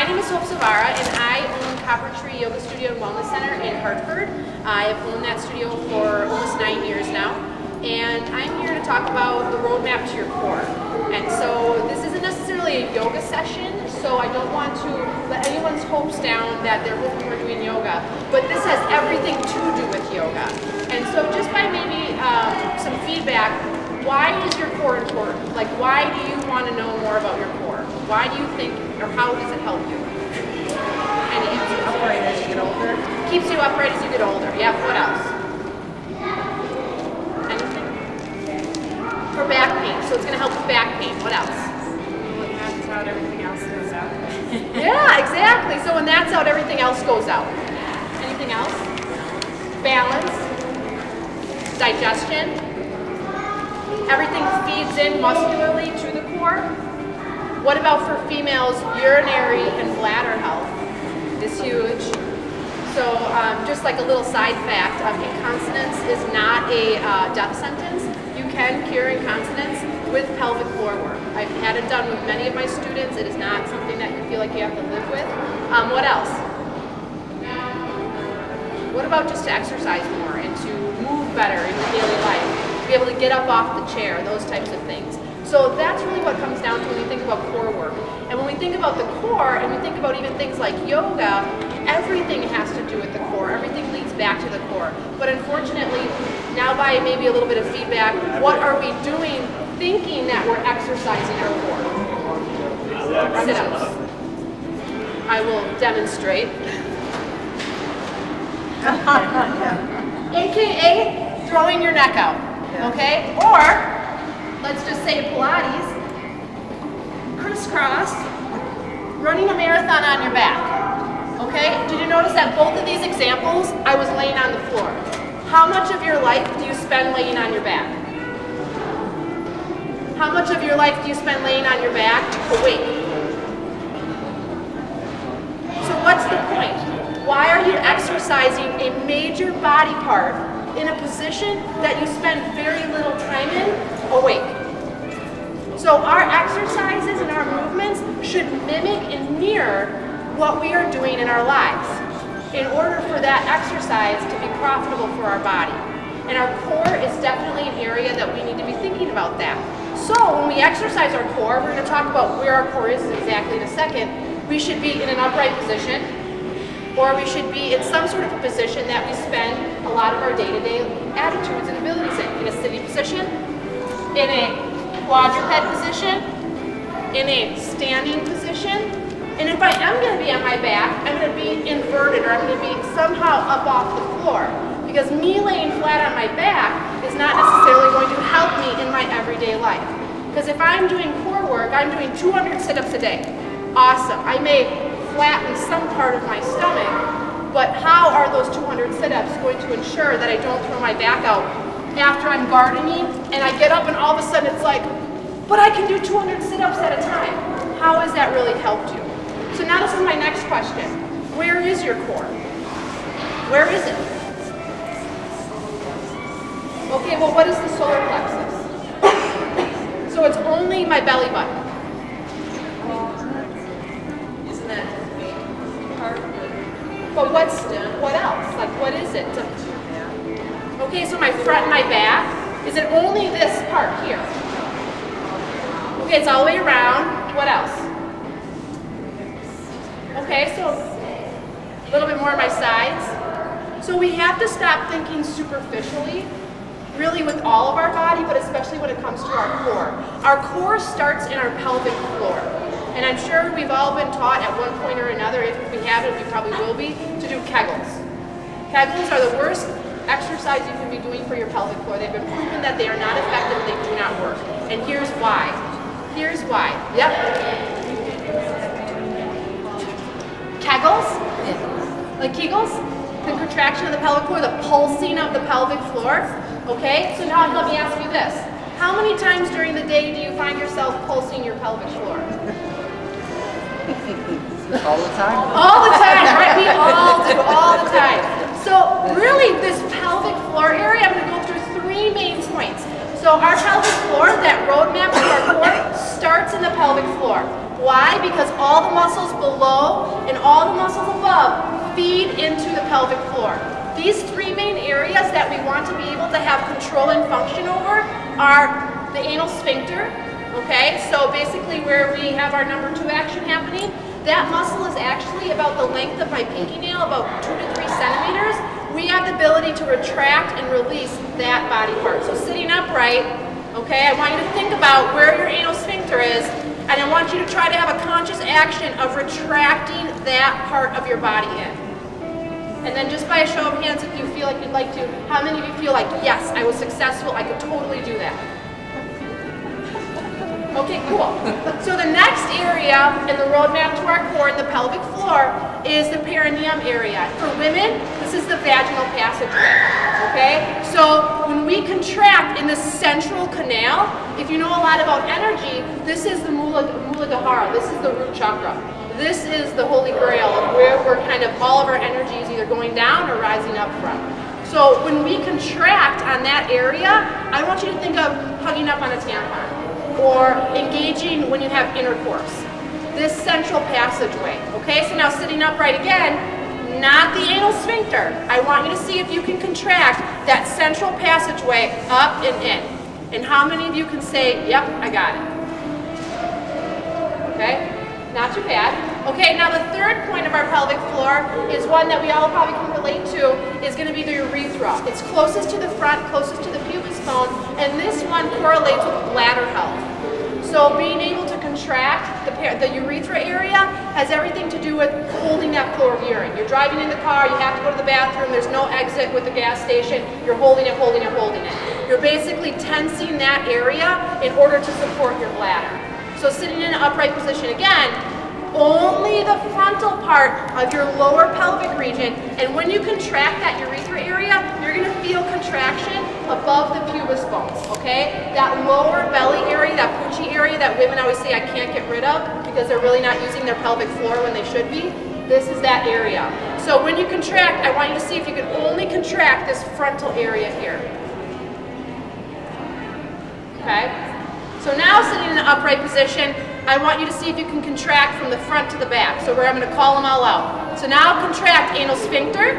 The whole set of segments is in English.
My name is Zvara, and I own Copper Tree Yoga Studio and Wellness Center in Hartford. I have owned that studio for almost 9 years now, and I'm here to talk about the roadmap to your core. And so this isn't necessarily a yoga session, so I don't want to let anyone's hopes down that they're hoping we're doing yoga, but this has everything to do with yoga. And so just by maybe some feedback, why is your core important? Like, why do you want to know more about your core? Why do you think, or how does it help you? And it keeps you upright as you get older. Keeps you upright as you get older. Yep. What else? Anything? For back pain. So it's going to help with back pain. What else? Well, when that's out, everything else goes out. Yeah, exactly. So when that's out, everything else goes out. Anything else? Balance. Digestion. Everything feeds in muscularly to the core. What about for females? Urinary and bladder health is huge. So just like a little side fact, incontinence is not a death sentence. You can cure incontinence with pelvic floor work. I've had it done with many of my students. It is not something that you feel like you have to live with. What else? What about just to exercise more and to move better in your daily life? Be able to get up off the chair, those types of things. So that's really what comes down to when we think about core work. And when we think about the core, and we think about even things like yoga, everything has to do with the core. Everything leads back to the core. But unfortunately, now by maybe a little bit of feedback, what are we doing thinking that we're exercising our core? Sit-ups. I will demonstrate. AKA throwing your neck out. Okay? Or, let's just say Pilates, crisscross, running a marathon on your back. Okay? Did you notice that both of these examples, I was laying on the floor? How much of your life do you spend laying on your back? How much of your life do you spend laying on your back awake? So what's the point? Why are you exercising a major body part in a position that you spend very little time in awake? So our exercises and our movements should mimic and mirror what we are doing in our lives in order for that exercise to be profitable for our body. And our core is definitely an area that we need to be thinking about that. So when we exercise our core, we're going to talk about where our core is exactly in a second. We should be in an upright position, or we should be in some sort of a position that we spend a lot of our day-to-day attitudes and abilities in a sitting position, in a quadruped position, in a standing position. And if I am going to be on my back, I'm going to be inverted, or I'm going to be somehow up off the floor. Because me laying flat on my back is not necessarily going to help me in my everyday life. Because if I'm doing core work, I'm doing 200 sit-ups a day. Awesome. I may flatten some part of my stomach, but how are those 200 sit-ups going to ensure that I don't throw my back out after I'm gardening and I get up and all of a sudden it's like, but I can do 200 sit-ups at a time. How has that really helped you? So now this is my next question. Where is your core? Where is it? Okay, well, what is the solar plexus? So it's only my belly button. Isn't that the big part of it? But what else? Like, what is it? Okay, so my front and my back, is it only this part here? Okay, it's all the way around. What else? Okay, so a little bit more on my sides. So we have to stop thinking superficially, really with all of our body, but especially when it comes to our core. Our core starts in our pelvic floor. And I'm sure we've all been taught at one point or another, if we haven't, we probably will be, to do Kegels. Kegels are the worst exercise you can be doing for your pelvic floor. They've been proven that they are not effective and they do not work. And here's why. Here's why. Yep. Kegels? Like Kegels? The contraction of the pelvic floor, the pulsing of the pelvic floor. Okay? So now let me ask you this. How many times during the day do you find yourself pulsing your pelvic floor? All the time. All the time, right? We all do, all the time. So really, this pelvic floor area, I'm going to go through 3 main points. So our pelvic floor, that roadmap of our core, starts in the pelvic floor. Why? Because all the muscles below and all the muscles above feed into the pelvic floor. These three main areas that we want to be able to have control and function over are the anal sphincter, okay? So basically where we have our number 2 action happening, that muscle is actually about the length of my pinky nail, about 2 to 3 centimeters. We have the ability to retract and release that body part. So sitting upright, okay, I want you to think about where your anal sphincter is, and I want you to try to have a conscious action of retracting that part of your body in. And then just by a show of hands, if you feel like you'd like to, how many of you feel like, yes, I was successful, I could totally do that? Okay, cool. So the next area in the roadmap to our core in the pelvic floor is the perineum area. For women, this is the vaginal passageway, okay? So when we contract in the central canal, if you know a lot about energy, this is the Muladhara, this is the root chakra. This is the holy grail of where we're kind of, all of our energy is either going down or rising up from. So when we contract on that area, I want you to think of hugging up on a tampon or engaging when you have intercourse. This central passageway, okay? So now sitting upright again, not the anal sphincter. I want you to see if you can contract that central passageway up and in. And how many of you can say, yep, I got it? Okay? Not too bad. Okay, now the third point of our pelvic floor is one that we all probably can relate to, is going to be the urethra. It's closest to the front, closest to the pubis bone, and this one correlates with bladder health. So being able to contract the urethra area has everything to do with holding that flow of urine. You're driving in the car, you have to go to the bathroom, there's no exit with the gas station, you're holding it, holding it, holding it. You're basically tensing that area in order to support your bladder. So sitting in an upright position again, only the frontal part of your lower pelvic region, and when you contract that urethra area, you're going to feel contraction above the pubis bones, okay? That lower belly area, that poochie area that women always say I can't get rid of because they're really not using their pelvic floor when they should be, this is that area. So when you contract, I want you to see if you can only contract this frontal area here. Okay? So now sitting in an upright position, I want you to see if you can contract from the front to the back. So where I'm going to call them all out. So now contract anal sphincter,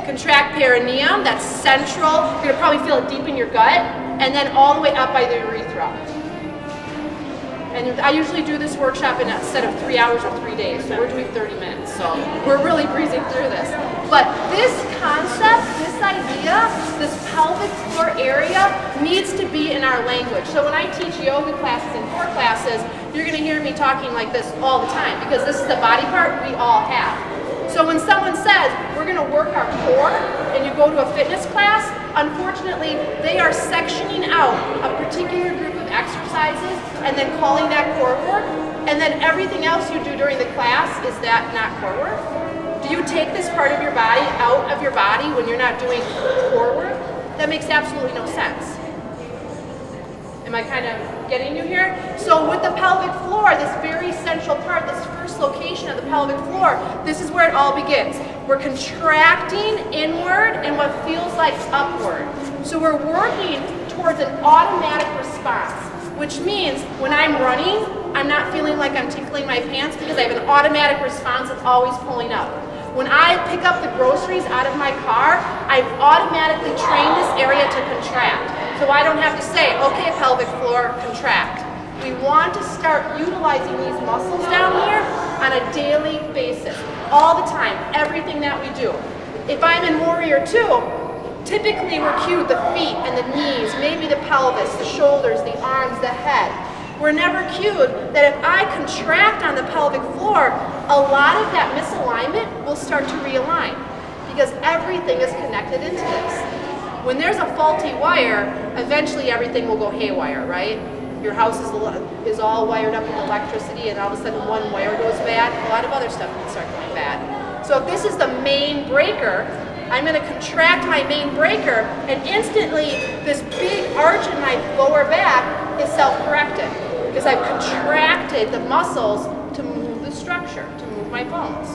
contract perineum, that's central. You're going to probably feel it deep in your gut, and then all the way up by the urethra. And I usually do this workshop in a set of 3 hours or 3 days, so we're doing 30 minutes, so we're really breezing through this. But this concept, this idea, this pelvic floor area needs to be in our language. So when I teach yoga classes and core classes, you're going to hear me talking like this all the time, because this is the body part we all have. So when someone says, we're going to work our core, and you go to a fitness class, unfortunately, they are sectioning out a particular group of exercises and then calling that core work, and then everything else you do during the class, is that not core work? Do you take this part of your body out of your body when you're not doing core work? That makes absolutely no sense. Am I kind of getting you here? So with the pelvic floor, this very central part, this first location of the pelvic floor, this is where it all begins. We're contracting inward and what feels like upward. So we're working towards an automatic response, which means when I'm running, I'm not feeling like I'm tickling my pants because I have an automatic response that's always pulling up. When I pick up the groceries out of my car, I've automatically trained this area to contract. So I don't have to say, okay, pelvic floor, contract. We want to start utilizing these muscles down here on a daily basis, all the time, everything that we do. If I'm in Warrior 2, typically we're cued the feet and the knees, maybe the pelvis, the shoulders, the arms, the head. We're never cued that if I contract on the pelvic floor, a lot of that misalignment will start to realign because everything is connected into this. When there's a faulty wire, eventually everything will go haywire, right? Your house is all wired up with electricity and all of a sudden one wire goes bad, a lot of other stuff can start going bad. So if this is the main breaker, I'm going to contract my main breaker, and instantly this big arch in my lower back is self-corrected because I've contracted the muscles to move the structure, to move my bones.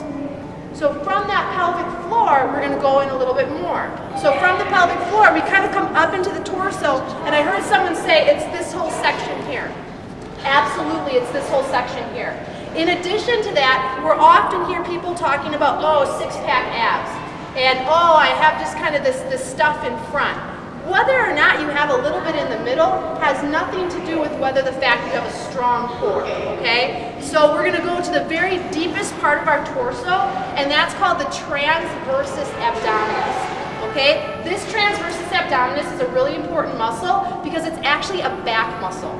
So from that pelvic floor, we're going to go in a little bit more. So from the pelvic floor, we kind of come up into the torso, and I heard someone say it's this whole section here. Absolutely, it's this whole section here. In addition to that, we're often hear people talking about, oh, six-pack abs, and oh, I have just kind of this stuff in front. Whether or not you have a little bit in the middle has nothing to do with whether the fact you have a strong core, okay? So we're gonna go to the very deepest part of our torso, and that's called the transversus abdominis, okay? This transversus abdominis is a really important muscle because it's actually a back muscle.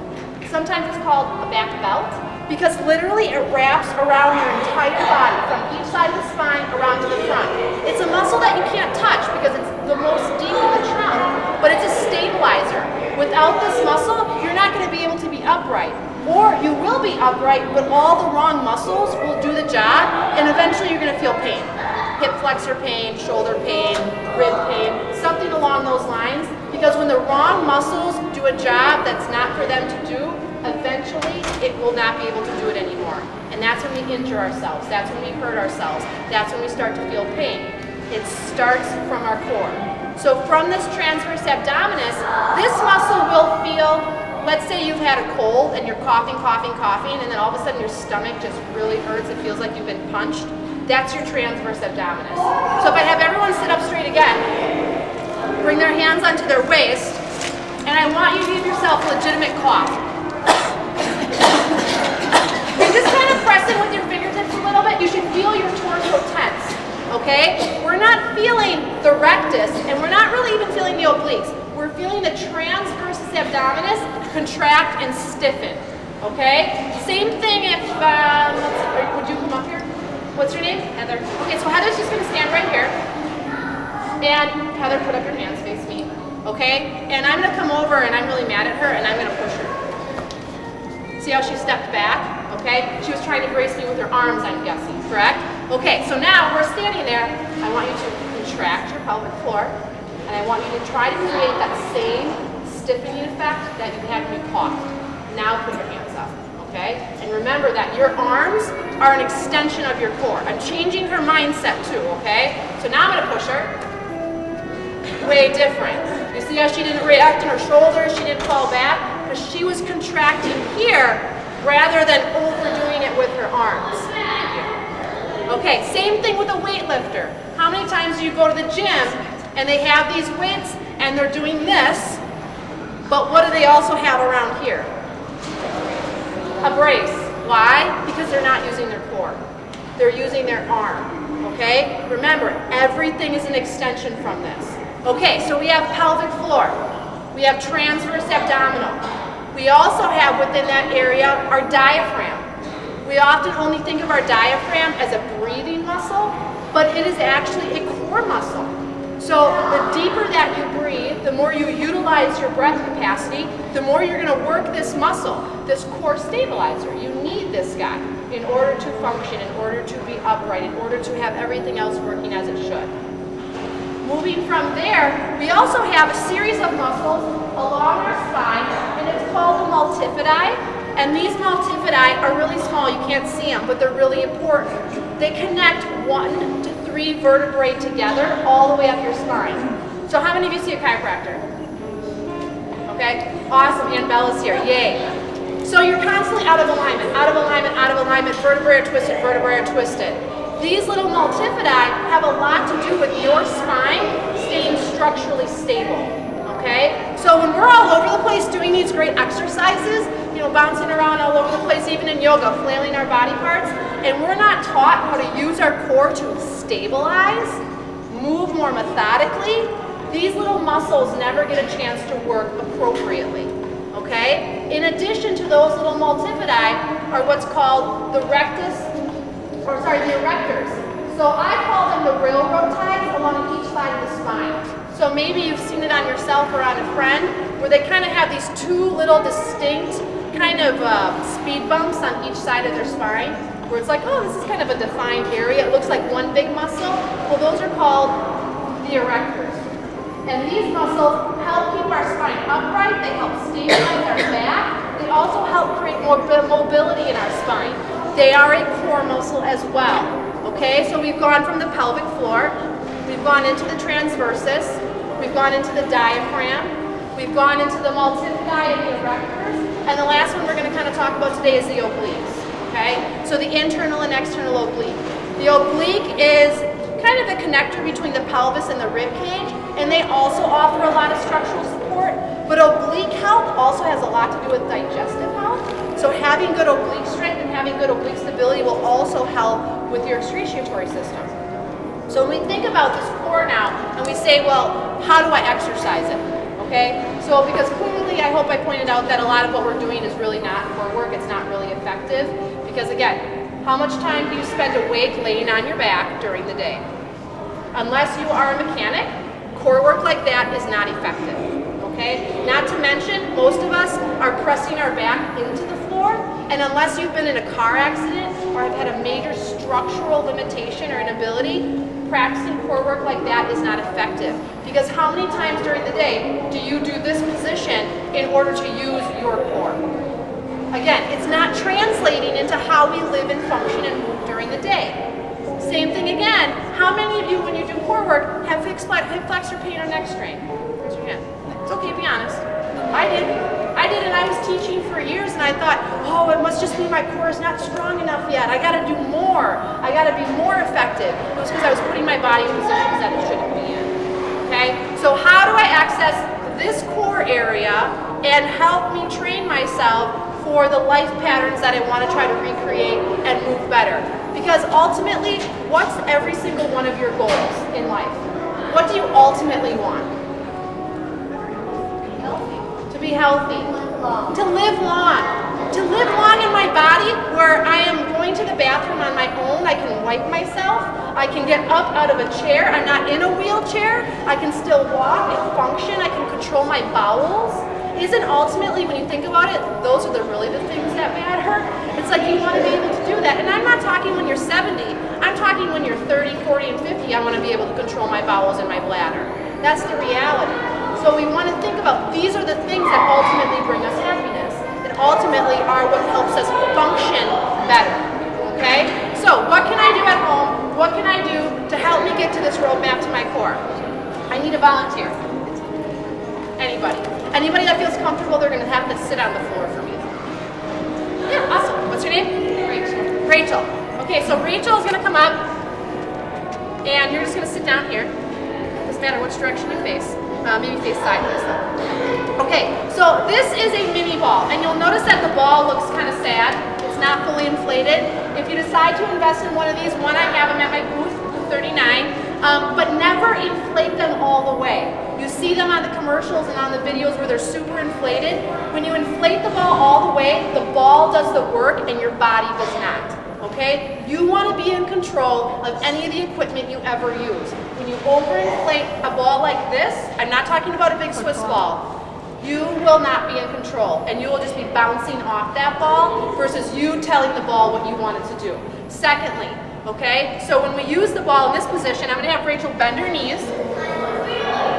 Sometimes it's called a back belt because literally it wraps around your entire body from each side of the spine around to the front. It's a muscle that you can't touch because it's the most deep in the trunk, but it's a stabilizer. Without this muscle, you're not going to be able to be upright. Or you will be upright, but all the wrong muscles will do the job, and eventually you're going to feel pain. Hip flexor pain, shoulder pain, rib pain, something along those lines. Because when the wrong muscles do a job that's not for them to do, eventually it will not be able to do it anymore. And that's when we injure ourselves. That's when we hurt ourselves. That's when we start to feel pain. It starts from our core. So from this transverse abdominis, this muscle will feel, let's say you've had a cold and you're coughing, and then all of a sudden your stomach just really hurts. It feels like you've been punched. That's your transverse abdominis. So if I have everyone sit up straight again, bring their hands onto their waist, and I want you to give yourself a legitimate cough. And just kind of press in with your fingertips a little bit. You should feel your torso tense, okay? We're not feeling the rectus, and we're not really even feeling the obliques. We're feeling the transversus abdominis contract and stiffen, okay? Same thing if, would you come up here? What's your name? Heather. Okay, so Heather's just gonna stand right here. And Heather, put up your hands, face me, okay? And I'm gonna come over and I'm really mad at her and I'm gonna push her. See how she stepped back, okay? She was trying to brace me with her arms, I'm guessing, correct? Okay, so now we're standing there. I want you to contract your pelvic floor and I want you to try to create that same stiffening effect that you had when you coughed. Now put your hands up, okay? And remember that your arms are an extension of your core. I'm changing her mindset too, okay? So now I'm gonna push her. Way different. You see how she didn't react in her shoulders, she didn't fall back? Because she was contracting here rather than overdoing it with her arms. Okay, same thing with a weightlifter. How many times do you go to the gym and they have these weights and they're doing this, but what do they also have around here? A brace. Why? Because they're not using their core. They're using their arm, okay? Remember, everything is an extension from this. Okay, so we have pelvic floor. We have transverse abdominal. We also have within that area our diaphragm. We often only think of our diaphragm as a breathing muscle, but it is actually a core muscle. So the deeper that you breathe, the more you utilize your breath capacity, the more you're going to work this muscle, this core stabilizer. You need this guy in order to function, in order to be upright, in order to have everything else working as it should. Moving from there, we also have a series of muscles along our spine, and it's called the multifidi. And these multifidi are really small, you can't see them, but they're really important. They connect 1 to 3 vertebrae together all the way up your spine. So how many of you see a chiropractor? Okay, awesome, Ann Bella's here, yay. So you're constantly out of alignment, out of alignment, out of alignment, vertebrae are twisted, vertebrae are twisted. These little multifidi have a lot to do with your spine staying structurally stable, okay? So when we're all over the place doing these great exercises, you know, bouncing around all over the place, even in yoga, flailing our body parts, and we're not taught how to use our core to stabilize, move more methodically, these little muscles never get a chance to work appropriately, okay? In addition to those little multifidi are what's called the the erectors. So I call them the railroad ties along each side of the spine. So maybe you've seen it on yourself or on a friend, where they kind of have these 2 little distinct kind of speed bumps on each side of their spine, where it's like, oh, this is kind of a defined area. It looks like one big muscle. Well, those are called the erectors. And these muscles help keep our spine upright. They help stabilize our back. They also help create more mobility in our spine. They are a core muscle as well. Okay, so we've gone from the pelvic floor, we've gone into the transversus, we've gone into the diaphragm, we've gone into the multifidi and the erectors, And the last one we're going to kind of talk about today is the obliques, okay? So the internal and external oblique. The oblique is kind of the connector between the pelvis and the rib cage, and they also offer a lot of structural support, but oblique health also has a lot to do with digestive health. So having good oblique strength and having good oblique stability will also help with your excretory system. So when we think about this core now, and we say, well, how do I exercise it? Okay, so because clearly I hope I pointed out that a lot of what we're doing is really not core work, it's not really effective, because again, how much time do you spend awake laying on your back during the day? Unless you are a mechanic, core work like that is not effective, okay? Not to mention, most of us are pressing our back into the floor, and unless you've been in a car accident or have had a major structural limitation or inability, practicing core work like that is not effective. Because how many times during the day do you do this position in order to use your core? Again, it's not translating into how we live and function and move during the day. Same thing again, how many of you when you do core work have hip flexor pain or neck strain? Raise your hand. It's okay, be honest. I did, and I was teaching for years, and I thought, oh, it must just be my core is not strong enough yet. I got to do more. I got to be more effective. It was because I was putting my body in positions that it shouldn't be in. Okay, so how do I access this core area and help me train myself for the life patterns that I want to try to recreate and move better? Because ultimately, what's every single one of your goals in life? What do you ultimately want? To be healthy. To live long. To live long in my body where I am going to the bathroom on my own. I can wipe myself. I can get up out of a chair. I'm not in a wheelchair. I can still walk and function. I can control my bowels. Isn't ultimately, when you think about it, those are really the things that matter? It's like you want to be able to do that. And I'm not talking when you're 70. I'm talking when you're 30, 40, and 50. I want to be able to control my bowels and my bladder. That's the reality. So we want to think about these are the things that ultimately bring us happiness. And ultimately are what helps us function better. Okay? So what can I do at home? What can I do to help me get to this roadmap to my core? I need a volunteer. Anybody. Anybody that feels comfortable, they're going to have to sit on the floor for me. Yeah, awesome. What's your name? Rachel. Rachel. Okay, so Rachel is going to come up, and you're just going to sit down here. Doesn't matter which direction you face. Maybe face sideways though. Okay, so this is a mini ball, and you'll notice that the ball looks kind of sad. It's not fully inflated. If you decide to invest in one of these, one I have them at my booth, 39, but never inflate them all the way. You see them on the commercials and on the videos where they're super inflated. When you inflate the ball all the way, the ball does the work and your body does not. Okay? You want to be in control of any of the equipment you ever use. When you overinflate a ball like this, I'm not talking about a big Swiss ball, you will not be in control and you will just be bouncing off that ball versus you telling the ball what you want it to do. Secondly, okay, so when we use the ball in this position, I'm going to have Rachel bend her knees.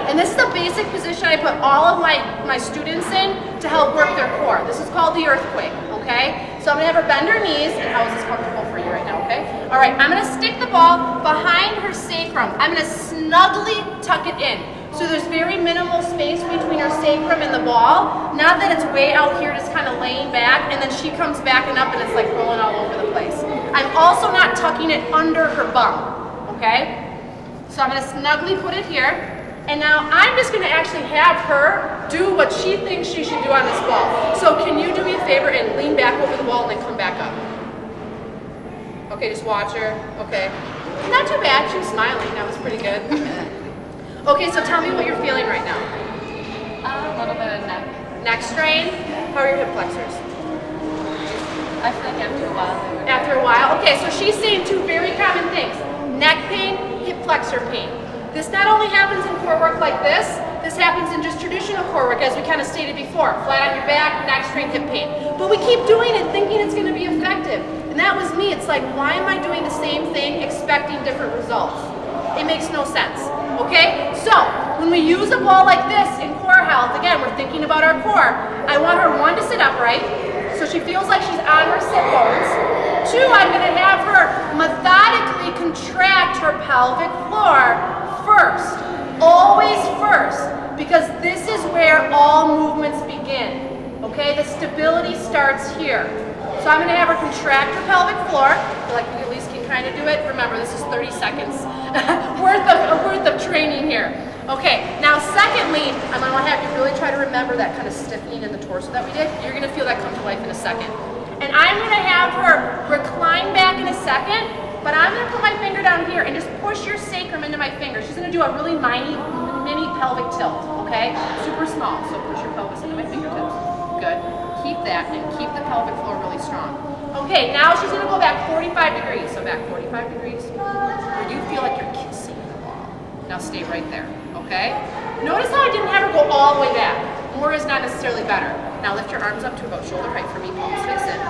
And this is the basic position I put all of my students in to help work their core. This is called the earthquake, okay? So I'm going to have her bend her knees. And how is this comfortable for you right now, okay? All right, I'm going to stick the ball behind her sacrum. I'm going to snugly tuck it in. So there's very minimal space between her sacrum and the ball. Not that it's way out here just kind of laying back and then she comes back and up and it's like rolling all over the place. I'm also not tucking it under her bum, okay? So I'm going to snugly put it here. And now I'm just going to actually have her do what she thinks she should do on this ball. So can you do me a favor and lean back over the wall and then come back up? Okay, just watch her. Okay. Not too bad. She was smiling. That was pretty good. Okay, so tell me what you're feeling right now. A little bit of neck. Neck strain? How are your hip flexors? I feel like after a while. After a while? Okay, so she's saying two very common things. Neck pain, hip flexor pain. This not only happens in core work like this happens in just traditional core work, as we kind of stated before. Flat on your back, neck strain, hip pain. But we keep doing it thinking it's going to be effective. And that was me. It's like, why am I doing the same thing expecting different results? It makes no sense. Okay? So, when we use a ball like this in core health, again, we're thinking about our core. I want her, one, to sit upright, so she feels like she's on her sit bones. Two, I'm going to have her methodically contract her pelvic floor first. Always first. Because this is where all movements begin. Okay, the stability starts here. So I'm going to have her contract her pelvic floor. I feel like we at least can kind of do it. Remember, this is 30 seconds worth of training here. Okay, now secondly, I'm going to have you really try to remember that kind of stiffening in the torso that we did. You're going to feel that come to life in a second. And I'm going to have her recline back in a second, but I'm going to put my finger down here and just push your sacrum into my finger. She's going to do a really mini pelvic tilt, okay? Super small, so push your pelvis into my fingertips. Good. Keep that and keep the pelvic floor really strong. Okay, now she's going to go back 45 degrees. So back 45 degrees. Where you feel like you're kissing the wall. Now stay right there, okay? Notice how I didn't have her go all the way back. More is not necessarily better. Now lift your arms up to about shoulder height for me, palms face in.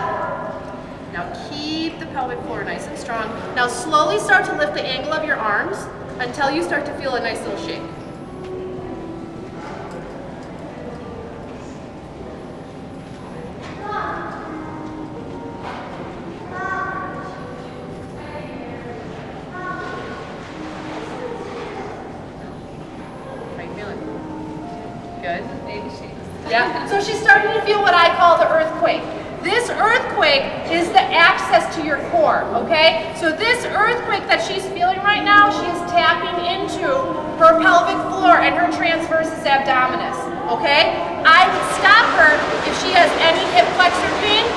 Now keep the pelvic floor nice and strong. Now slowly start to lift the angle of your arms until you start to feel a nice little shake. Good. Baby shakes. Yeah. So she's starting to feel what I call the earthquake. This earthquake is the access to your core, okay? So this earthquake that she's feeling right now, she is tapping into her pelvic floor and her transversus abdominis, okay? I would stop her if she has any hip flexor pain,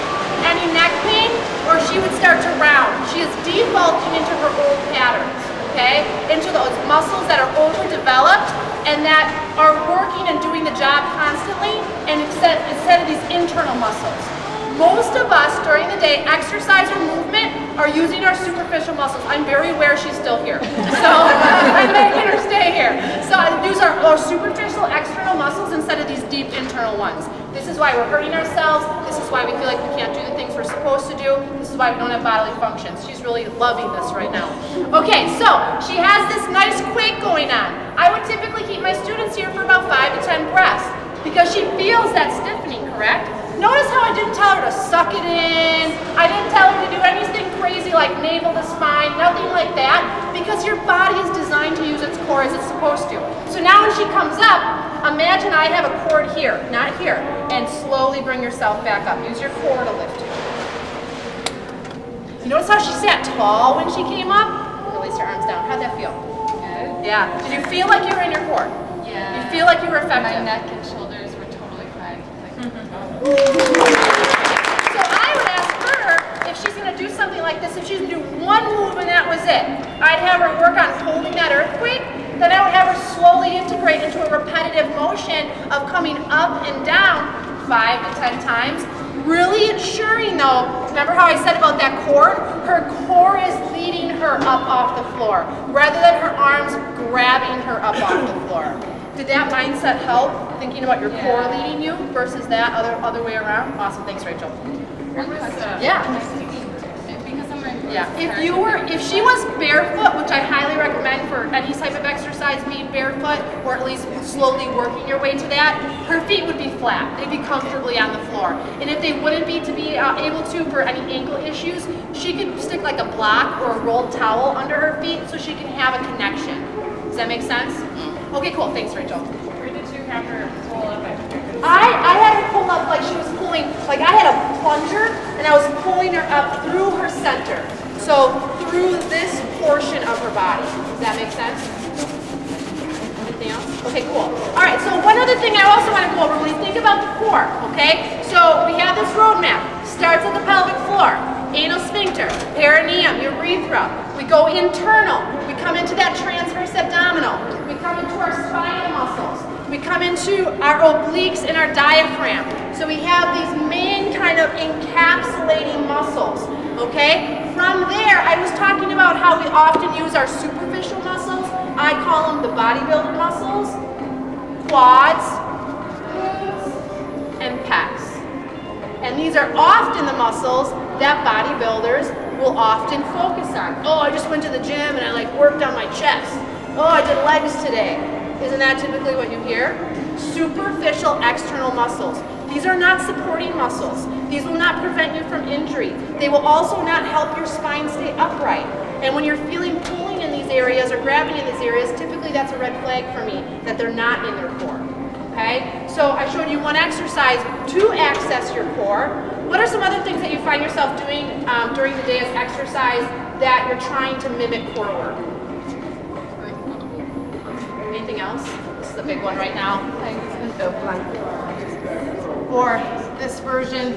any neck pain, or she would start to round. She is defaulting into her old patterns, okay? Into those muscles that are overdeveloped and that are working and doing the job constantly, and instead of these internal muscles. Most of us during the day, exercise or movement, are using our superficial muscles. I'm very aware she's still here, so I'm making her stay here. So I use our superficial external muscles instead of these deep internal ones. This is why we're hurting ourselves. This is why we feel like we can't do the things we're supposed to do. This is why we don't have bodily functions. She's really loving this right now. Okay, so she has this nice quake going on. I would typically keep my students here for about 5 to 10 breaths because she feels that stiffening, correct? Notice how I didn't tell her to suck it in. I didn't tell her to do anything crazy like navel to spine, nothing like that, because your body is designed to use its core as it's supposed to. So now when she comes up, imagine I have a cord here, not here, and slowly bring yourself back up. Use your core to lift you. You notice how she sat tall when she came up? Release her arms down. How'd that feel? Good. Yeah. Did you feel like you were in your core? Yeah. You feel like you were effective? My neck and shoulders were totally fine. So I would ask her if she's going to do something like this, if she's going to do one move and that was it. I'd have her work on holding that earthquake, then I would have her slowly integrate into a repetitive motion of coming up and down 5 to 10 times. Really ensuring though, remember how I said about that cord? Her core is leading her up off the floor, rather than her arms grabbing her up off the floor. Did that mindset help, thinking about your core leading you versus that other way around? Awesome, thanks Rachel. Yeah. Yeah. If she was barefoot, which I highly recommend for any type of exercise, being barefoot or at least slowly working your way to that, her feet would be flat. They'd be comfortably on the floor. And if they wouldn't be able to for any ankle issues, she could stick like a block or a rolled towel under her feet so she can have a connection. Does that make sense? Okay, cool. Thanks, Rachel. Where did you have her pull up? I had her pull up like she was pulling, like I had a plunger and I was pulling her up through her center. So through this portion of her body. Does that make sense? Anything else? Okay, cool. All right, so one other thing I also want to go over when we think about the core, okay? So we have this roadmap. Starts at the pelvic floor, anal sphincter, perineum, urethra. We go internal. We come into that transverse abdominal. We come into our spinal muscles. We come into our obliques and our diaphragm. So we have these main kind of encapsulating muscles, okay? From there, I was talking about how we often use our superficial muscles. I call them the bodybuilder muscles, quads, and pecs. And these are often the muscles that bodybuilders will often focus on. Oh, I just went to the gym and I like worked on my chest. Oh, I did legs today. Isn't that typically what you hear? Superficial external muscles. These are not supporting muscles. These will not prevent you from injury. They will also not help your spine stay upright. And when you're feeling pulling in these areas or grabbing in these areas, typically that's a red flag for me that they're not in their core. Okay? So I showed you one exercise to access your core. What are some other things that you find yourself doing during the day as exercise that you're trying to mimic core work? Anything else? This is a big one right now. Or this version.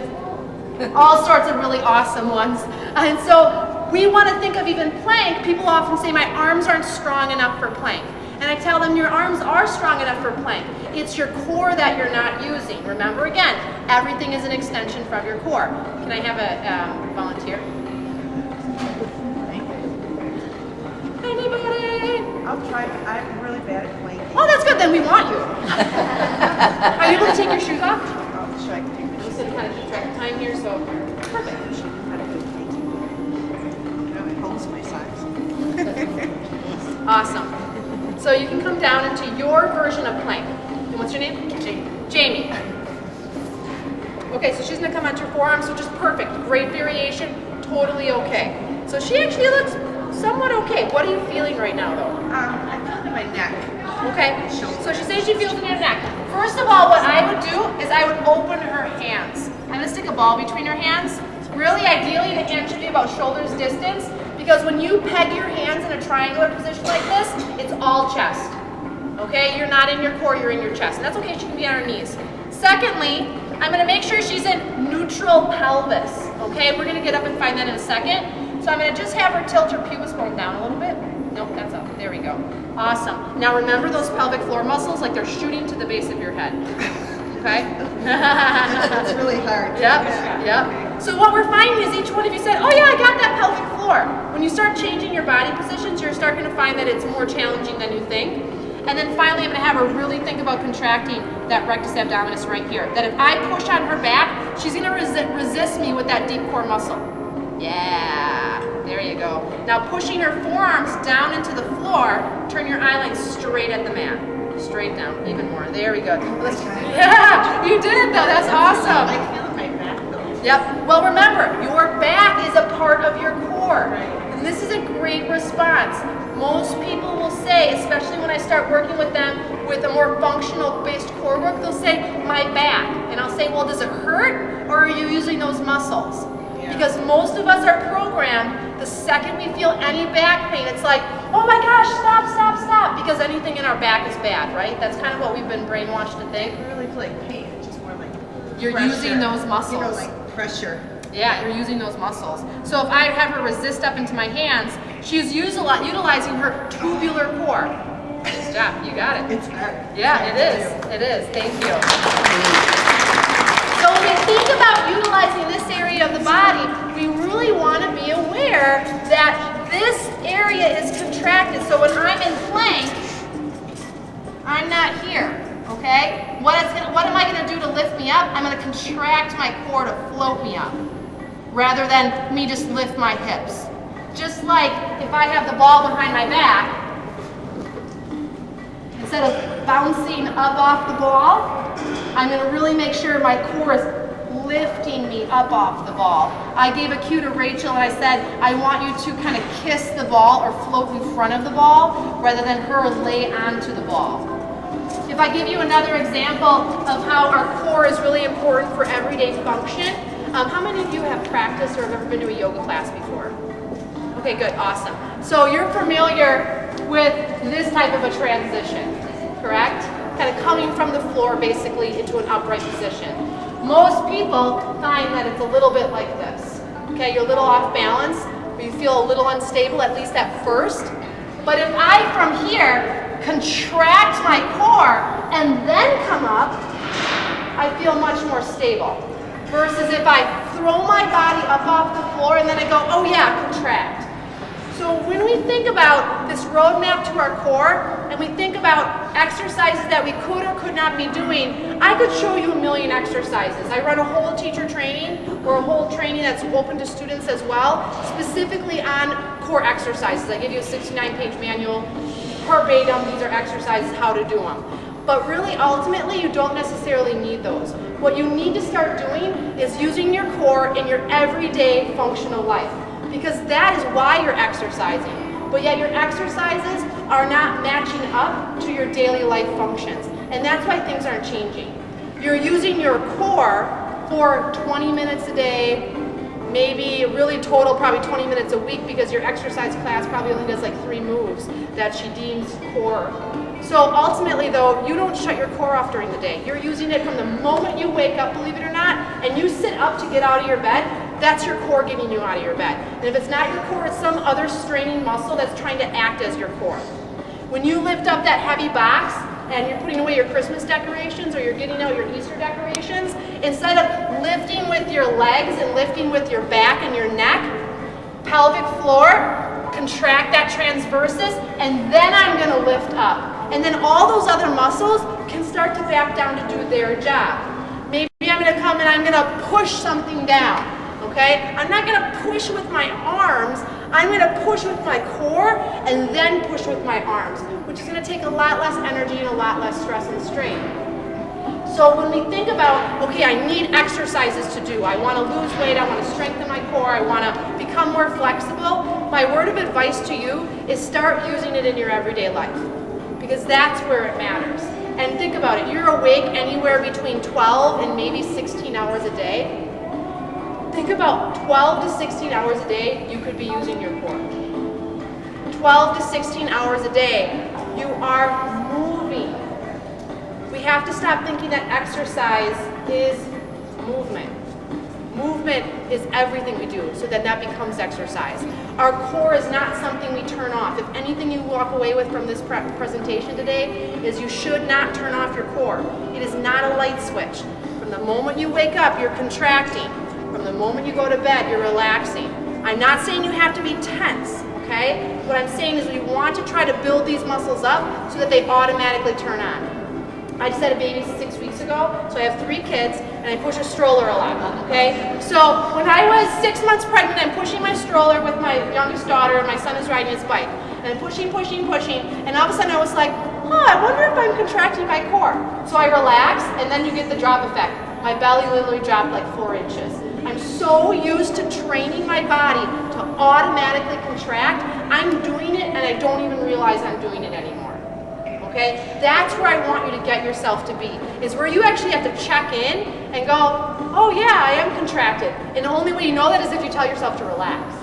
All sorts of really awesome ones. And so we want to think of even plank. People often say, my arms aren't strong enough for plank. And I tell them, your arms are strong enough for plank. It's your core that you're not using. Remember, again, everything is an extension from your core. Can I have a volunteer? Anybody? I'll try, but I'm really bad at planking. Oh, that's good. Then we want you. Are you able to take your shoes off? I'll try to take I'm just going to kind of keep track of time here, so perfect. it holds my socks. Awesome. So you can come down into your version of plank. And what's your name? Jamie. Okay, so she's going to come onto her forearms, which is perfect. Great variation, totally okay. So she actually looks somewhat okay. What are you feeling right now, though? I feel in my neck. Okay, so she says she feels in her neck. First of all, what I would do is I would open her hands. I'm going to stick a ball between her hands. Really, ideally, the hand should be about shoulders distance, because when you peg your hands in a triangular position like this, it's all chest. Okay, you're not in your core, you're in your chest. And that's okay, she can be on her knees. Secondly, I'm going to make sure she's in neutral pelvis. Okay, we're going to get up and find that in a second. So I'm going to just have her tilt her pubis bone down a little bit. Nope, that's up. There we go. Awesome. Now remember those pelvic floor muscles, like they're shooting to the base of your head. Okay? That's really hard. Yep. So what we're finding is each one of you said, oh yeah, I got that pelvic floor. When you start changing your body positions, you're starting to find that it's more challenging than you think. And then finally, I'm going to have her really think about contracting that rectus abdominis right here. That if I push on her back, she's going to resist me with that deep core muscle. Yeah, there you go. Now pushing her forearms down into the floor, turn your eye line straight at the mat. Straight down, even more. There we go. Yeah, you did it though. That's awesome. I feel my back though. Yep. Well, remember, your back is a part of your core. And this is a great response. Most people will say, especially when I start working with them with a more functional based core work, they'll say, my back. And I'll say, well, does it hurt or are you using those muscles? Because most of us are programmed, the second we feel any back pain, it's like, oh my gosh, stop, stop, stop, because anything in our back is bad, right? That's kind of what we've been brainwashed to think. I don't really feel like pain, it's just more like You're pressure. using those muscles. You know, like pressure. Yeah, you're using those muscles. So if I have her resist up into my hands, she's utilizing her tubular core. Nice job, you got it. It's hard. Yeah, it is. It is. Thank you. So when we think about utilizing this area of the body, we really want to be aware that this area is contracted. So when I'm in plank, I'm not here. Okay? What am I going to do to lift me up? I'm going to contract my core to float me up, rather than me just lift my hips. Just like if I have the ball behind my back, instead of bouncing up off the ball, I'm going to really make sure my core is lifting me up off the ball. I gave a cue to Rachel and I said, I want you to kind of kiss the ball or float in front of the ball rather than her lay onto the ball. If I give you another example of how our core is really important for everyday function, how many of you have practiced or have ever been to a yoga class before? Okay, good, awesome. So you're familiar with this type of a transition, correct? Kind of coming from the floor basically into an upright position. Most people find that it's a little bit like this. Okay, you're a little off balance, or you feel a little unstable, at least at first. But if I, from here, contract my core and then come up, I feel much more stable. Versus if I throw my body up off the floor and then I go, oh yeah, contract. So when we think about this roadmap to our core, and we think about exercises that we could or could not be doing, I could show you a million exercises. I run a whole teacher training, or a whole training that's open to students as well, specifically on core exercises. I give you a 69-page manual, verbatim, these are exercises, how to do them. But really, ultimately, you don't necessarily need those. What you need to start doing is using your core in your everyday functional life, because that is why you're exercising. But yet your exercises are not matching up to your daily life functions. And that's why things aren't changing. You're using your core for 20 minutes a day, maybe really total probably 20 minutes a week because your exercise class probably only does like 3 moves that she deems core. So ultimately though, you don't shut your core off during the day. You're using it from the moment you wake up, believe it or not, and you sit up to get out of your bed. That's your core getting you out of your bed. And if it's not your core, it's some other straining muscle that's trying to act as your core. When you lift up that heavy box and you're putting away your Christmas decorations or you're getting out your Easter decorations, instead of lifting with your legs and lifting with your back and your neck, pelvic floor, contract that transversus, and then I'm going to lift up. And then all those other muscles can start to back down to do their job. Maybe I'm going to come and I'm going to push something down, okay? I'm not going to push with my arms. I'm going to push with my core and then push with my arms, which is going to take a lot less energy and a lot less stress and strain. So when we think about, okay, I need exercises to do. I want to lose weight. I want to strengthen my core. I want to become more flexible. My word of advice to you is start using it in your everyday life, because that's where it matters. And think about it. You're awake anywhere between 12 and maybe 16 hours a day. Think about 12 to 16 hours a day you could be using your core. 12 to 16 hours a day you are moving. We have to stop thinking that exercise is movement. Movement is everything we do, so that becomes exercise. Our core is not something we turn off. If anything you walk away with from this presentation today is you should not turn off your core. It is not a light switch. From the moment you wake up, you're contracting. From the moment you go to bed, you're relaxing. I'm not saying you have to be tense, okay? What I'm saying is we want to try to build these muscles up so that they automatically turn on. I just had a baby 6 weeks ago, so I have 3 kids, and I push a stroller a lot, okay? So when I was 6 months pregnant, I'm pushing my stroller with my youngest daughter, and my son is riding his bike. And I'm pushing, and all of a sudden I was like, I wonder if I'm contracting my core. So I relax, and then you get the drop effect. My belly literally dropped like 4 inches. I'm so used to training my body to automatically contract, I'm doing it, and I don't even realize I'm doing it anymore. Okay? That's where I want you to get yourself to be, is where you actually have to check in and go, oh yeah, I am contracted. And the only way you know that is if you tell yourself to relax.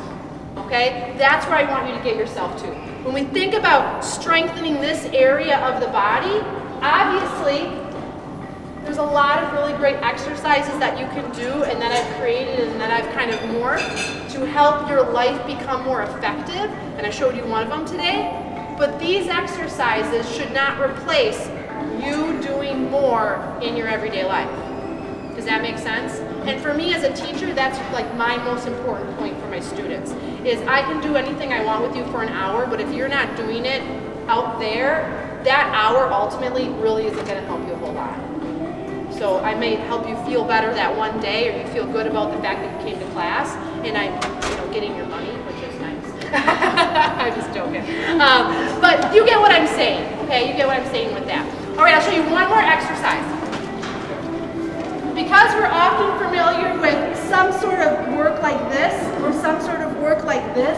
Okay? That's where I want you to get yourself to. When we think about strengthening this area of the body, obviously, there's a lot of really great exercises that you can do and that I've created and that I've kind of morphed to help your life become more effective. And I showed you one of them today. But these exercises should not replace you doing more in your everyday life. Does that make sense? And for me as a teacher, that's like my most important point for my students, is I can do anything I want with you for an hour, but if you're not doing it out there, that hour ultimately really isn't going to help you a whole lot. So I may help you feel better that one day, or you feel good about the fact that you came to class, and I'm getting your money, which is nice. I'm just joking. But you get what I'm saying, okay? You get what I'm saying with that. All right, I'll show you one more exercise. Because we're often familiar with some sort of work like this, or some sort of work like this,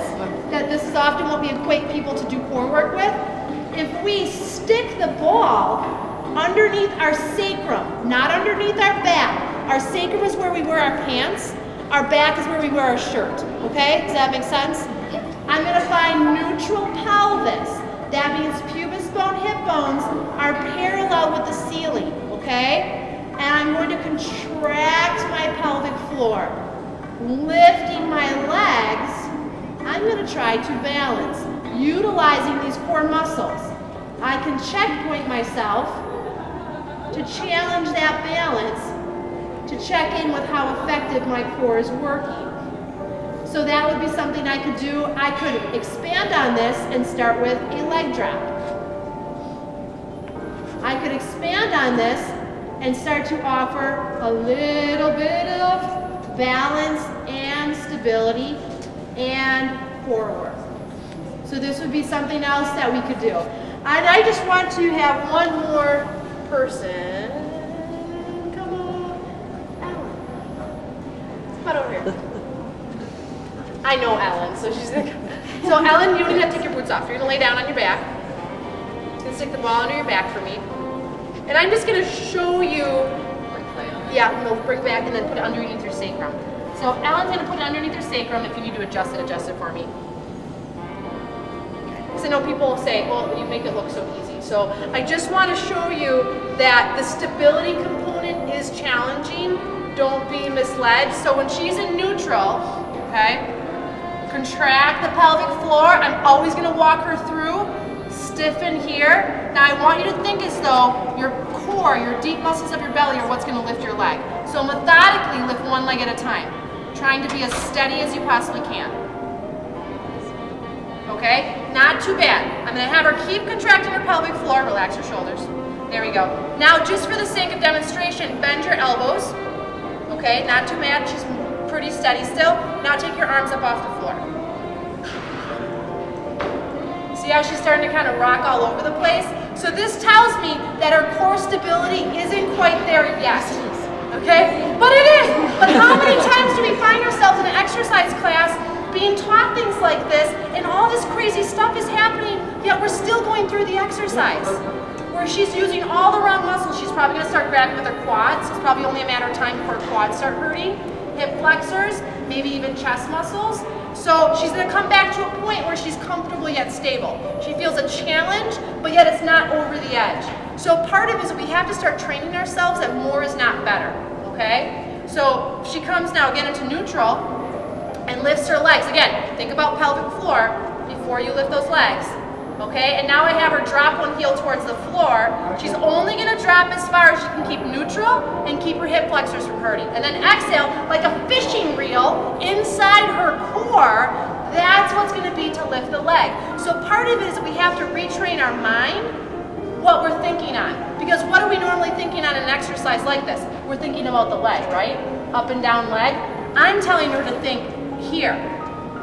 that this is often what we equate people to do core work with, if we stick the ball underneath our sacrum, not underneath our back. Our sacrum is where we wear our pants. Our back is where we wear our shirt. Okay? Does that make sense? I'm going to find neutral pelvis. That means pubis bone, hip bones are parallel with the ceiling. Okay? And I'm going to contract my pelvic floor. Lifting my legs, I'm going to try to balance, utilizing these core muscles. I can checkpoint myself to challenge that balance, to check in with how effective my core is working. So that would be something I could do. I could expand on this and start with a leg drop. I could expand on this and start to offer a little bit of balance and stability and core work. So this would be something else that we could do. And I just want to have one more person. Come on. Ellen. Come on over here. I know Ellen, so she's gonna come. So Ellen, you don't even have to take your boots off. You're gonna lay down on your back. You're gonna stick the ball under your back for me. And And I'm just going to show you, yeah, no, bring back and then put it underneath your sacrum. So Ellen's going to put it underneath your sacrum. If you need to adjust it for me. Because I know people will say, well, you make it look so easy. So I just want to show you that the stability component is challenging. Don't be misled. So when she's in neutral, okay, contract the pelvic floor. I'm always going to walk her through. Stiffen here. Now I want you to think as though your core, your deep muscles of your belly are what's going to lift your leg. So methodically lift one leg at a time, trying to be as steady as you possibly can. Okay? Not too bad. I'm going to have her keep contracting her pelvic floor. Relax your shoulders. There we go. Now just for the sake of demonstration, bend your elbows. Okay? Not too bad. She's pretty steady still. Now take your arms up off the floor. See how she's starting to kind of rock all over the place? So this tells me that her core stability isn't quite there yet. Okay? But it is! But how many times do we find ourselves in an exercise class being taught things like this and all this crazy stuff is happening, yet we're still going through the exercise? Where she's using all the wrong muscles. She's probably going to start grabbing with her quads. It's probably only a matter of time before her quads start hurting. Hip flexors, maybe even chest muscles. So she's going to come back to a point where she's comfortable yet stable. She feels a challenge, but yet it's not over the edge. So part of it is we have to start training ourselves that more is not better, okay? So she comes now again into neutral and lifts her legs. Again, think about pelvic floor before you lift those legs, okay? And now I have her drop one heel towards the floor. She's only going to drop as far as she can keep neutral and keep her hip flexors from hurting. And then exhale like a fishing reel inside her core. That's what's going to be to lift the leg. So part of it is that we have to retrain our mind what we're thinking on. Because what are we normally thinking on an exercise like this? We're thinking about the leg, right? Up and down leg. I'm telling her to think here,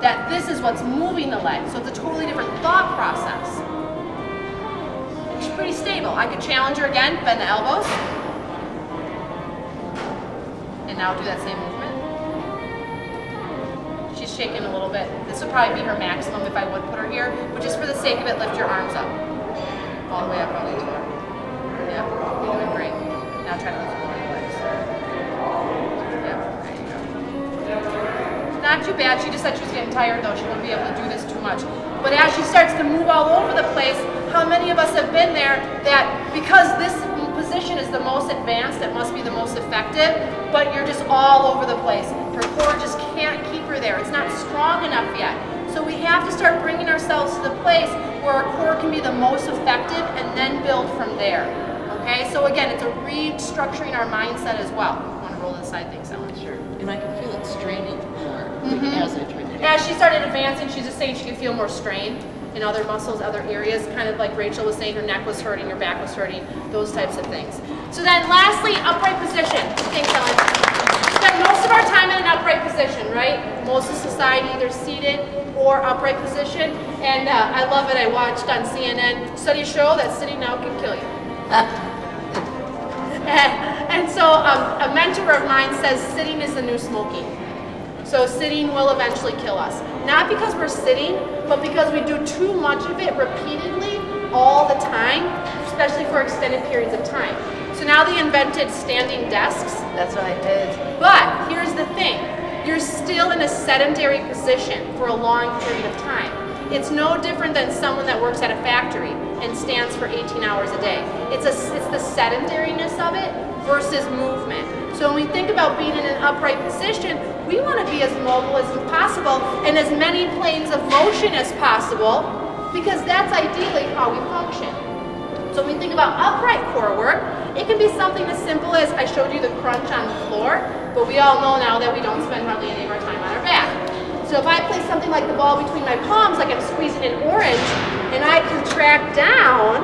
that this is what's moving the leg. So it's a totally different thought process. She's pretty stable. I could challenge her again, bend the elbows. And now do that same movement. She's shaking a little bit. This would probably be her maximum if I would put her here, but just for the sake of it, lift your arms up. All the way up, probably to her. Yep, you're doing great. Now try to lift the legs. Yep, there you go. Not too bad. She just said she was getting tired though. She wouldn't be able to do this too much. But as she starts to move all over the place, how many of us have been there that because this position is the most advanced, it must be the most effective, but you're just all over the place. Her core just can't keep her there. It's not strong enough yet. So we have to start bringing ourselves to the place where our core can be the most effective and then build from there. Okay, so again, it's a restructuring our mindset as well. I want to roll to the side, thanks, Ellen. Sure. And I can feel it straining more as I try to. As she started advancing, she's just saying she could feel more strain in other muscles, other areas, kind of like Rachel was saying, her neck was hurting, her back was hurting, those types of things. So then lastly, upright position. Thanks, Ellen. We spend most of our time in an upright position, right? Most of society either seated or upright position. And I love it. I watched on CNN, studies show that sitting now can kill you. And so a mentor of mine says sitting is the new smoking. So sitting will eventually kill us. Not because we're sitting, but because we do too much of it repeatedly all the time, especially for extended periods of time. So now they invented standing desks. That's what I did. But here's the thing. You're still in a sedentary position for a long period of time. It's no different than someone that works at a factory and stands for 18 hours a day. It's the sedentariness of it versus movement. So when we think about being in an upright position, we want to be as mobile as possible and as many planes of motion as possible because that's ideally how we function. So when we think about upright core work, it can be something as simple as I showed you the crunch on the floor, but we all know now that we don't spend hardly any of our time on our back. So if I place something like the ball between my palms, like I'm squeezing an orange, and I contract down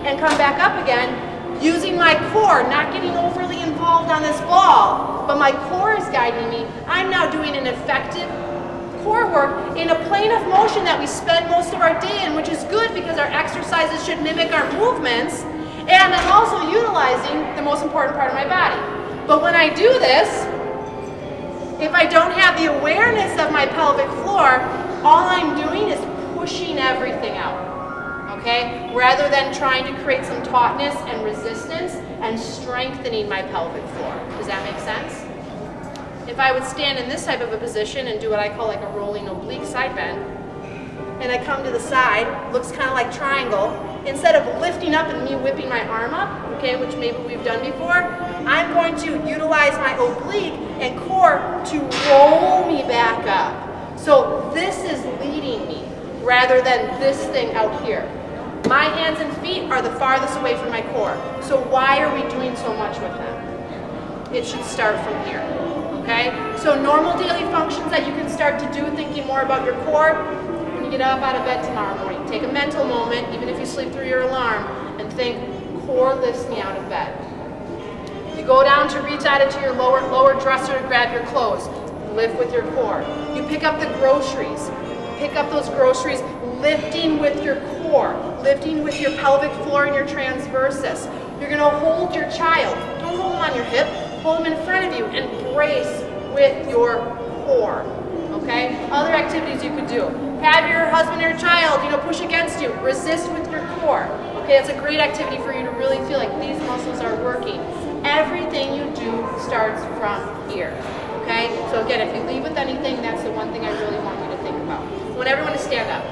and come back up again, using my core, not getting overly involved on this ball, but my core is guiding me, I'm now doing an effective core work in a plane of motion that we spend most of our day in, which is good because our exercises should mimic our movements, and I'm also utilizing the most important part of my body. But when I do this, if I don't have the awareness of my pelvic floor, all I'm doing is pushing everything out. okay? Rather than trying to create some tautness and resistance and strengthening my pelvic floor. Does that make sense? If I would stand in this type of a position and do what I call like a rolling oblique side bend, and I come to the side, looks kind of like triangle, instead of lifting up and me whipping my arm up, okay, which maybe we've done before, I'm going to utilize my oblique and core to roll me back up. So this is leading me rather than this thing out here. My hands and feet are the farthest away from my core. So why are we doing so much with them? It should start from here, okay? So normal daily functions that you can start to do, thinking more about your core, when you get up out of bed tomorrow morning, take a mental moment, even if you sleep through your alarm, and think, core lifts me out of bed. You go down to reach out into your lower dresser to grab your clothes, lift with your core. You pick up the groceries, pick up those groceries, lifting with your core, lifting with your pelvic floor and your transversus. You're gonna hold your child. Don't hold them on your hip, hold them in front of you and brace with your core, okay? Other activities you could do. Have your husband or your child, push against you, resist with your core. Okay, it's a great activity for you to really feel like these muscles are working. Everything you do starts from here, okay? So again, if you leave with anything, that's the one thing I really want you to think about. I want everyone to stand up.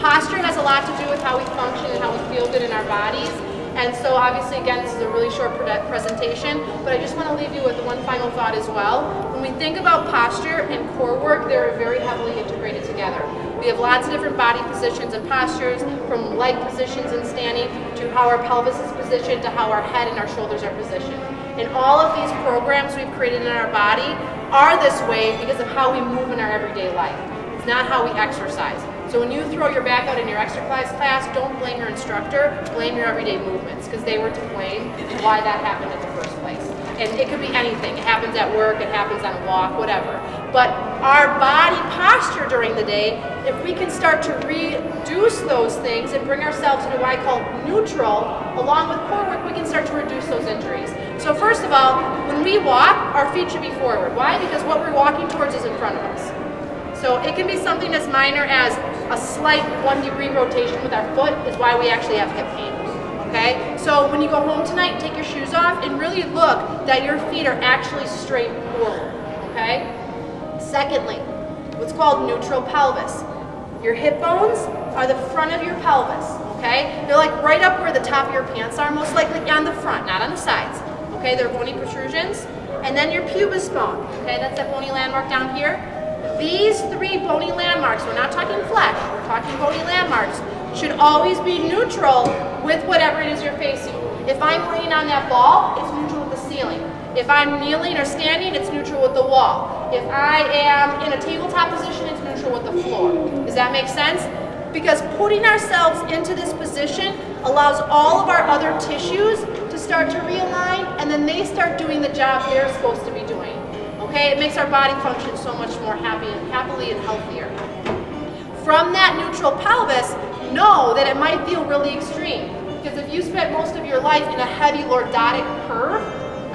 Posture has a lot to do with how we function and how we feel good in our bodies. And so obviously, again, this is a really short presentation, but I just want to leave you with one final thought as well. When we think about posture and core work, they're very heavily integrated together. We have lots of different body positions and postures, from leg positions and standing, to how our pelvis is positioned, to how our head and our shoulders are positioned. And all of these programs we've created in our body are this way because of how we move in our everyday life. It's not how we exercise. So when you throw your back out in your exercise class, don't blame your instructor, blame your everyday movements, because they were to blame why that happened in the first place. And it could be anything. It happens at work, it happens on a walk, whatever. But our body posture during the day, if we can start to reduce those things and bring ourselves into what I call neutral, along with core work, we can start to reduce those injuries. So first of all, when we walk, our feet should be forward. Why? Because what we're walking towards is in front of us. So it can be something as minor as a slight 1 degree rotation with our foot is why we actually have hip pain, okay? So when you go home tonight, take your shoes off and really look that your feet are actually straight forward, okay? Secondly, what's called neutral pelvis. Your hip bones are the front of your pelvis, okay? They're like right up where the top of your pants are, most likely on the front, not on the sides, okay? They're bony protrusions. And then your pubis bone, okay? That's that bony landmark down here. These three bony landmarks, we're not talking flesh, we're talking bony landmarks, should always be neutral with whatever it is you're facing. If I'm laying on that ball, it's neutral with the ceiling. If I'm kneeling or standing, it's neutral with the wall. If I am in a tabletop position, it's neutral with the floor. Does that make sense? Because putting ourselves into this position allows all of our other tissues to start to realign, and then they start doing the job they're supposed to be doing. Okay, it makes our body function so much more happily and healthier. From that neutral pelvis, know that it might feel really extreme. Because if you spent most of your life in a heavy lordotic curve,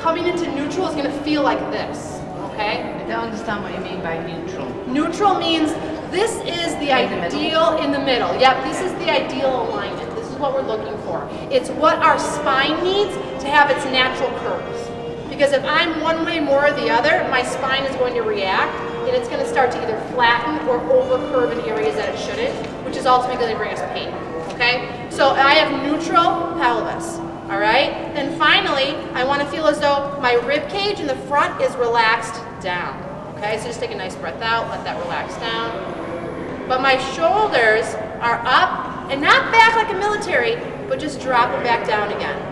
coming into neutral is going to feel like this. Okay? I don't understand what you mean by neutral. Neutral means this is the ideal in the middle. Yep, this is the ideal alignment. This is what we're looking for. It's what our spine needs to have its natural curves. Because if I'm one way more or the other, my spine is going to react, and it's going to start to either flatten or over-curve in areas that it shouldn't, which is ultimately going to bring us pain, okay? So I have neutral pelvis, all right? Then finally, I want to feel as though my rib cage in the front is relaxed down, okay? So just take a nice breath out, let that relax down. But my shoulders are up, and not back like a military, but just drop them back down again.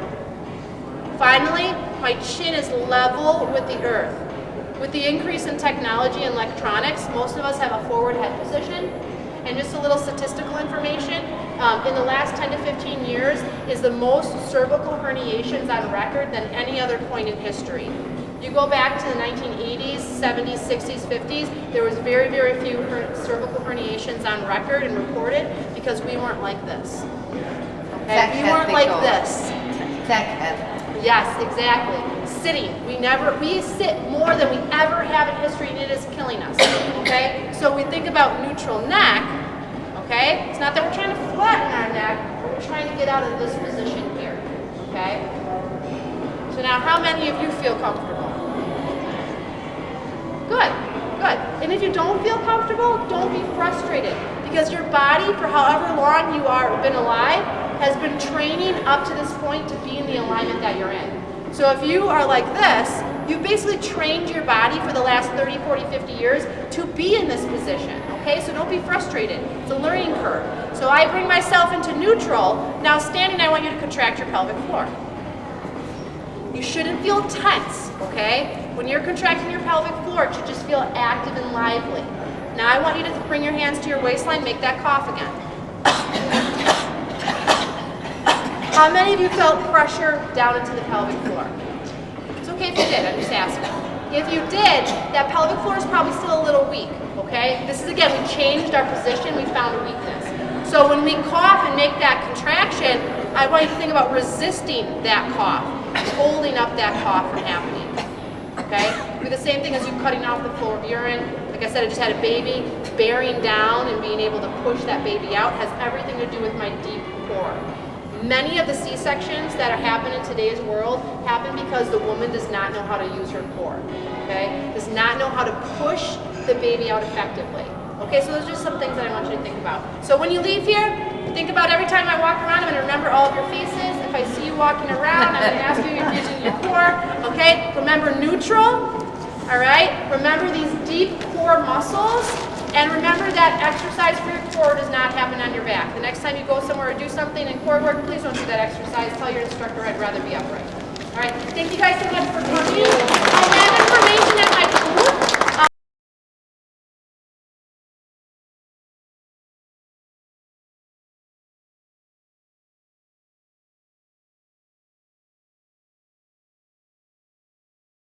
Finally, my chin is level with the earth. With the increase in technology and electronics, most of us have a forward head position. And just a little statistical information, in the last 10 to 15 years is the most cervical herniations on record than any other point in history. You go back to the 1980s, 70s, 60s, 50s, there was very, very few cervical herniations on record and reported because we weren't like this. Okay? We weren't like this. Tech head. Yes, exactly. sitting. We sit more than we ever have in history, and it is killing us, okay? So we think about neutral neck, okay? It's not that we're trying to flatten our neck, but we're trying to get out of this position here, okay? So now, how many of you feel comfortable? Good, good. And if you don't feel comfortable, don't be frustrated, because your body, for however long you are been alive, has been training up to this point to be in the alignment that you're in. So if you are like this, you basically trained your body for the last 30, 40, 50 years to be in this position, okay? So don't be frustrated. It's a learning curve. So I bring myself into neutral. Now standing, I want you to contract your pelvic floor. You shouldn't feel tense, okay? When you're contracting your pelvic floor, it should just feel active and lively. Now I want you to bring your hands to your waistline, make that cough again. How many of you felt pressure down into the pelvic floor? It's okay if you did, I'm just asking. If you did, that pelvic floor is probably still a little weak, okay? This is, again, we changed our position, we found a weakness. So when we cough and make that contraction, I want you to think about resisting that cough, holding up that cough from happening, okay? Do the same thing as you cutting off the flow of urine. Like I said, I just had a baby. Bearing down and being able to push that baby out has everything to do with my deep core. Many of the C-sections that are happening in today's world happen because the woman does not know how to use her core, okay? Does not know how to push the baby out effectively. Okay, so those are just some things that I want you to think about. So when you leave here, think about every time I walk around, I'm going to remember all of your faces. If I see you walking around, I'm going to ask you if you're using your core, okay? Remember neutral, all right? Remember these deep core muscles. And remember that exercise for your core does not happen on your back. The next time you go somewhere or do something in core work, please don't do that exercise. Tell your instructor I'd rather be upright. All right, thank you guys so much for coming. I have information at my